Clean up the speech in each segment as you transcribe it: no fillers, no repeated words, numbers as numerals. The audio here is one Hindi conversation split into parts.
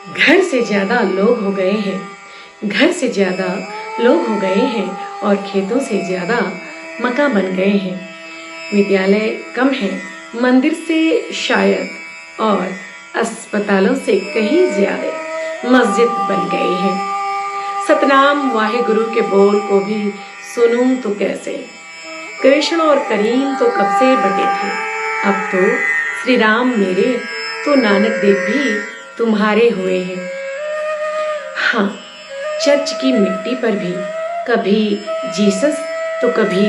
घर से ज्यादा लोग हो गए हैं, घर से ज्यादा लोग हो गए हैं और खेतों से ज्यादा मकान बन गए हैं। विद्यालय कम है मंदिर से शायद, और अस्पतालों से कहीं ज्यादा मस्जिद बन गए हैं। सतनाम वाहेगुरु के बोल को भी सुनूं तो कैसे। कृष्ण और करीम तो कब से बटे थे, अब तो श्री राम मेरे तो नानक देव भी तुम्हारे हुए हैं। हाँ, चर्च की मिट्टी पर भी कभी जीसस तो कभी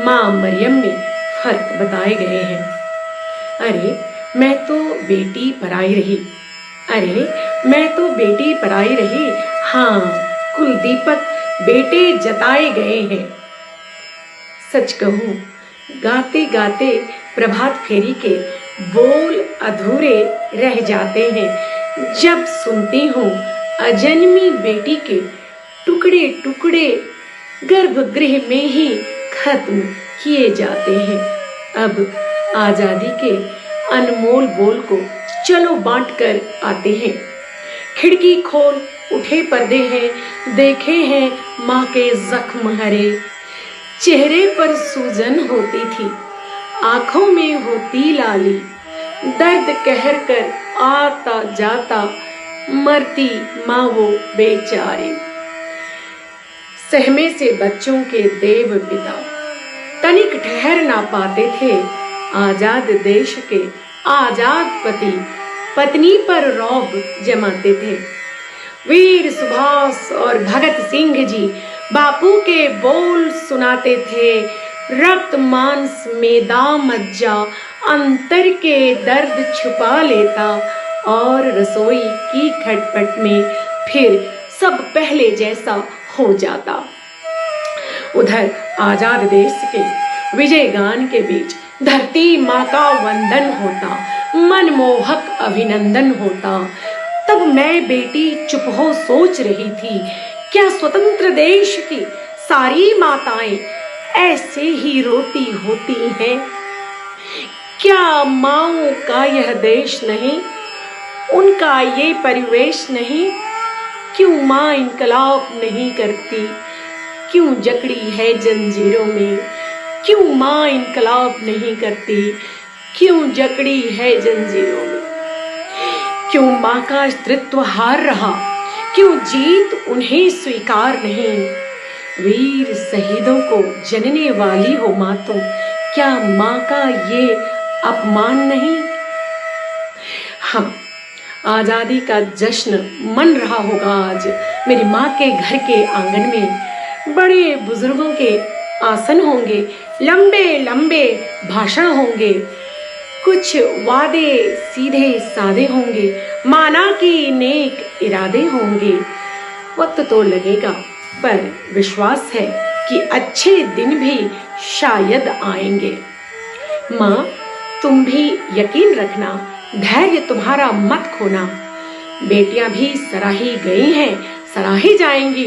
माँ मरियम में फर्क बताए गए हैं। अरे मैं तो बेटी पराई रही, अरे मैं तो बेटी पराई रही, हाँ कुल दीपक बेटे जताए गए हैं। सच कहूं गाते गाते प्रभात फेरी के बोल अधूरे रह जाते हैं जब सुनती हूँ अजन्मी बेटी के टुकड़े टुकड़े गर्भगृह में ही खत्म किए जाते हैं। अब आजादी के अनमोल बोल को चलो बांट कर आते हैं। खिड़की खोल उठे पर्दे हैं, देखे हैं माँ के जख्म हरे। चेहरे पर सूजन होती थी, आंखों में होती लाली, दर्द कहर कर आता जाता मरती माँ वो बेचारी। सहमे से बच्चों के देव पिता तनिक ठहर ना पाते थे, आजाद देश के आजाद पति पत्नी पर रौब जमाते थे। वीर सुभाष और भगत सिंह जी बापू के बोल सुनाते थे, रक्त मांस मेदा मज्जा अंतर के दर्द छुपा लेता, और रसोई की खटपट में फिर सब पहले जैसा हो जाता। उधर आजाद देश के विजय गान के बीच धरती माँ का वंदन होता, मनमोहक अभिनंदन होता। तब मैं बेटी चुप हो सोच रही थी, क्या स्वतंत्र देश की सारी माताएं ऐसे ही रोती होती हैं? क्या माँओं का यह देश नहीं, उनका ये परिवेश नहीं? क्यों माँ इनकलाब नहीं करती, क्यों जकड़ी है जंजीरों में? क्यों माँ इनकलाब नहीं करती, क्यों जकड़ी है जंजीरों में? क्यों माँ का अस्तित्व हार रहा, क्यों जीत उन्हें स्वीकार नहीं? वीर शहीदों को जनने वाली हो माँ तुम, क्या माँ का ये अपमान नहीं? हाँ, आजादी का जश्न मन रहा होगा आज मेरी माँ के घर के आंगन में। बड़े बुजुर्गों के आसन होंगे, लंबे लंबे भाषण होंगे, कुछ वादे सीधे साधे होंगे, माना कि नेक इरादे होंगे। वक्त तो लगेगा पर विश्वास है कि अच्छे दिन भी शायद आएंगे। माँ तुम भी यकीन रखना, धैर्य तुम्हारा मत खोना। बेटियां भी सराही गई हैं, सराही जाएंगी।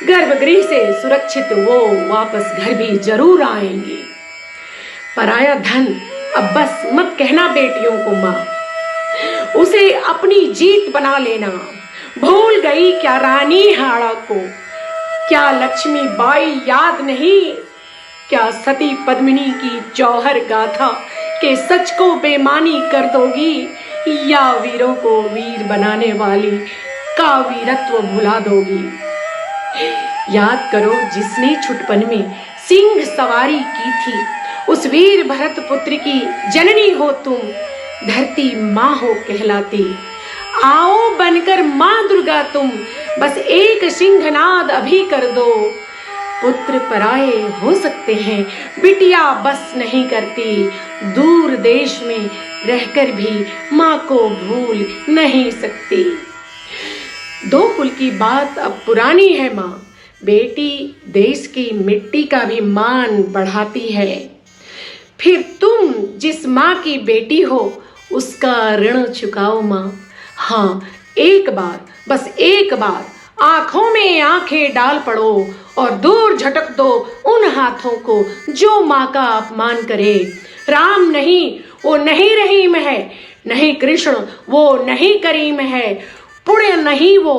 गर्भगृह से सुरक्षित वो वापस घर भी जरूर आएंगी। पराया धन अब बस मत कहना बेटियों को माँ, उसे अपनी जीत बना लेना। भूल गई क्या रानी हाड़ा को, क्या लक्ष्मी बाई याद नहीं? क्या सती पद्मिनी की जौहर गाथा के सच को बेमानी कर दोगी, या वीरों को वीर बनाने वाली का वीरत्व भुला दोगी? याद करो जिसने छुटपन में सिंह सवारी की थी, उस वीर भरत पुत्र की जननी हो तुम, धरती माँ हो कहलाती। आओ बनकर माँ दुर्गा तुम, बस एक सिंहनाद अभी कर दो। पुत्र पराये हो सकते हैं, बिटिया बस नहीं करती। दूर देश में रहकर भी माँ को भूल नहीं सकती। दो कुल की बात अब पुरानी है माँ, बेटी देश की मिट्टी का भी मान बढ़ाती है। फिर तुम जिस माँ की बेटी हो उसका ऋण चुकाओ माँ। हाँ, एक बार, बस एक बार आंखों में आंखें डाल पड़ो और दूर झटक दो उन हाथों को जो माँ का अपमान करे। राम नहीं, वो नहीं रहीम है, नहीं कृष्ण, वो नहीं करीम है। पुण्य नहीं वो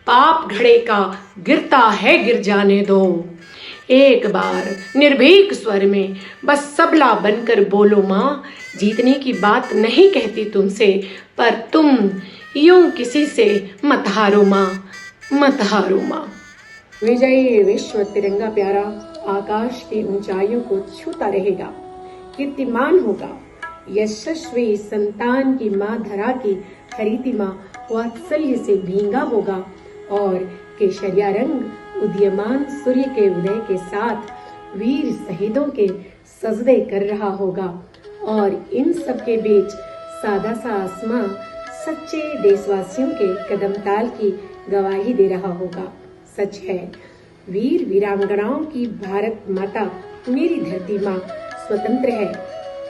पाप घड़े का गिरता है गिर जाने दो। एक बार निर्भीक स्वर में बस सबला बनकर बोलो माँ, जीतने की बात नहीं कहती तुमसे, पर तुम यूं किसी से मत हारो माँ, मत हारो माँ। विजयी विश्व तिरंगा प्यारा आकाश की ऊंचाइयों को छूता रहेगा, कीर्तिमान होगा। यशस्वी संतान की माँ धरा की हरिति माँ वात्सल्य से भींगा होगा, और केशरिया रंग उदीयमान सूर्य के उदय के साथ वीर शहीदों के सजदे कर रहा होगा। और इन सब के बीच सादा सा आसमां सच्चे देशवासियों के कदम ताल की गवाही दे रहा होगा। सच है, वीर वीरांगनाओं की भारत माता मेरी धरती माँ स्वतंत्र है,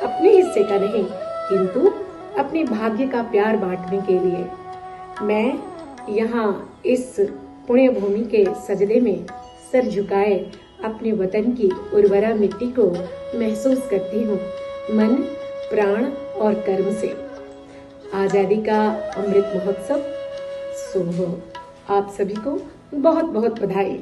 अपने हिस्से का नहीं किंतु अपने भाग्य का प्यार बांटने के लिए। मैं यहाँ इस पुण्य भूमि के सजदे में सर झुकाए अपने वतन की उर्वरा मिट्टी को महसूस करती हूँ, मन प्राण और कर्म से। आजादी का अमृत महोत्सव शुभ हो। आप सभी को बहुत बहुत बधाई।